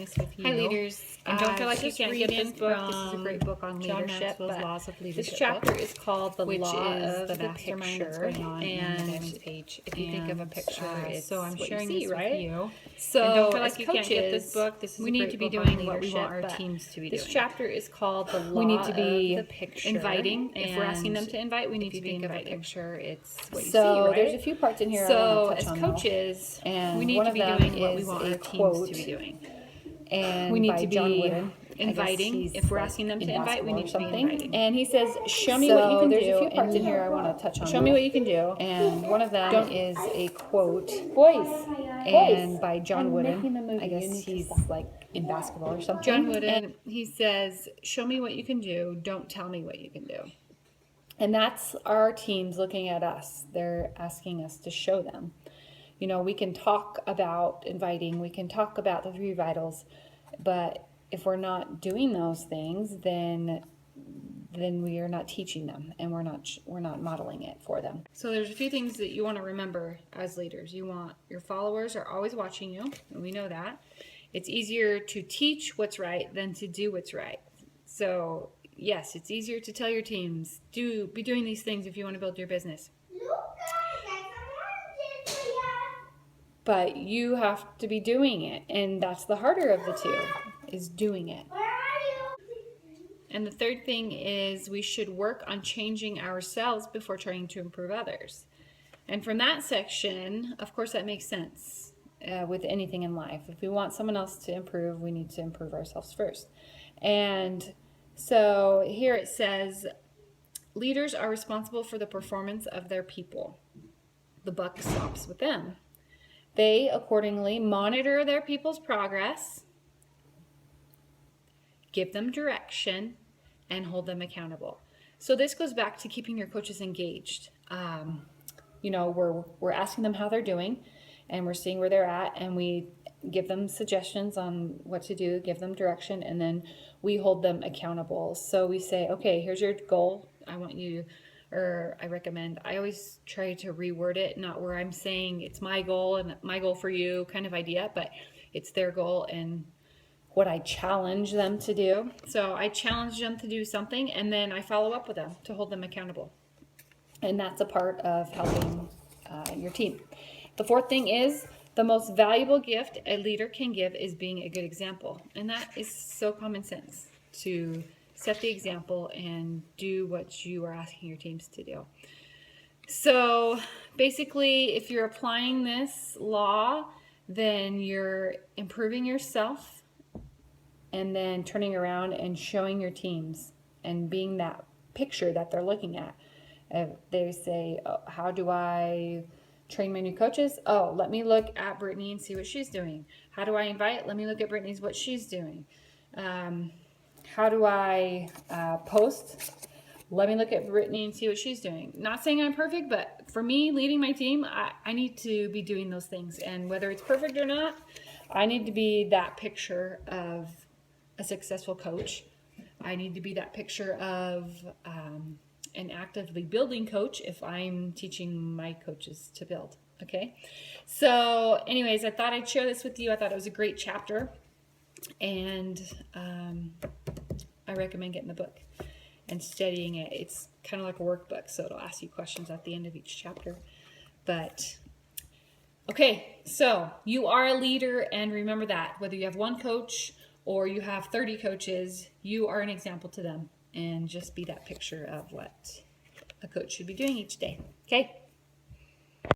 this with you. Hi, leaders. And don't feel like you can't get this book. This is a great book on leadership. But Laws of Leadership. this chapter is called The which Law is of the the mastermind Picture. that's going on And in the diamond page. If you think of a picture, it's so I'm what sharing you see, this right? with you. So And don't feel as like you coaches, can't get this book. This is we a need great to be book doing on what we want our leadership, teams to be this doing. chapter is called The Law We need to be of the Picture. inviting. If we're asking them And to invite, we need if you to be think of a inviting. picture, it's what you see, So right? there's a few parts in here I So want to as touch on, though. coaches, And we need one to of be them doing what we is want a our teams quote, to be doing. and We need by to John be Wooden. inviting. If we're asking them to invite, we need to be inviting. And he says, show me what you can do. There's a few parts in here I want to touch on. Show me what you can do. And one of them is a quote, Boys. and by John I'm Wooden. making the movie. I You guess need to he's stop. like in basketball or something. John Wooden, he says, show me what you can do. Don't tell me what you can do. And that's our teams looking at us. They're asking us to show them. You know, we can talk about inviting, we can talk about the 3 vitals, but if we're not doing those things, then we are not teaching them, and we're not modeling it for them. So there's a few things that you want to remember as leaders. You want your followers are always watching you, and we know that. It's easier to teach what's right than to do what's right. So yes, it's easier to tell your teams, be doing these things if you want to build your business. But you have to be doing it, and that's the harder of the two, is doing it. And the third thing is we should work on changing ourselves before trying to improve others. And from that section, of course, that makes sense. With anything in life. If we want someone else to improve, we need to improve ourselves first. And so here it says, leaders are responsible for the performance of their people. The buck stops with them. They accordingly monitor their people's progress, give them direction, and hold them accountable. So this goes back to keeping your coaches engaged. You know, we're asking them how they're doing, and we're seeing where they're at, and we give them suggestions on what to do, give them direction, and then we hold them accountable. So we say, okay, here's your goal. I want you, or I recommend, I always try to reword it, not where I'm saying it's my goal and my goal for you kind of idea, but it's their goal and what I challenge them to do. So I challenge them to do something, and then I follow up with them to hold them accountable. And that's a part of helping your team. The fourth thing is, the most valuable gift a leader can give is being a good example. And that is so common sense, to set the example and do what you are asking your teams to do. So basically, if you're applying this law, then you're improving yourself and then turning around and showing your teams and being that picture that they're looking at. They say, oh, how do I train my new coaches? Oh, let me look at Brittany and see what she's doing. How do I invite? Let me look at Brittany's what she's doing. How do I post? Let me look at Brittany and see what she's doing. Not saying I'm perfect, but for me, leading my team, I need to be doing those things. And whether it's perfect or not, I need to be that picture of a successful coach. I need to be that picture of an actively building coach if I'm teaching my coaches to build. Okay. So anyways, I thought I'd share this with you. I thought it was a great chapter, and I recommend getting the book and studying it. It's kind of like a workbook, so it'll ask you questions at the end of each chapter. But okay, so you are a leader, and remember that whether you have one coach or you have 30 coaches, you are an example to them. And just be that picture of what a coach should be doing each day. Okay?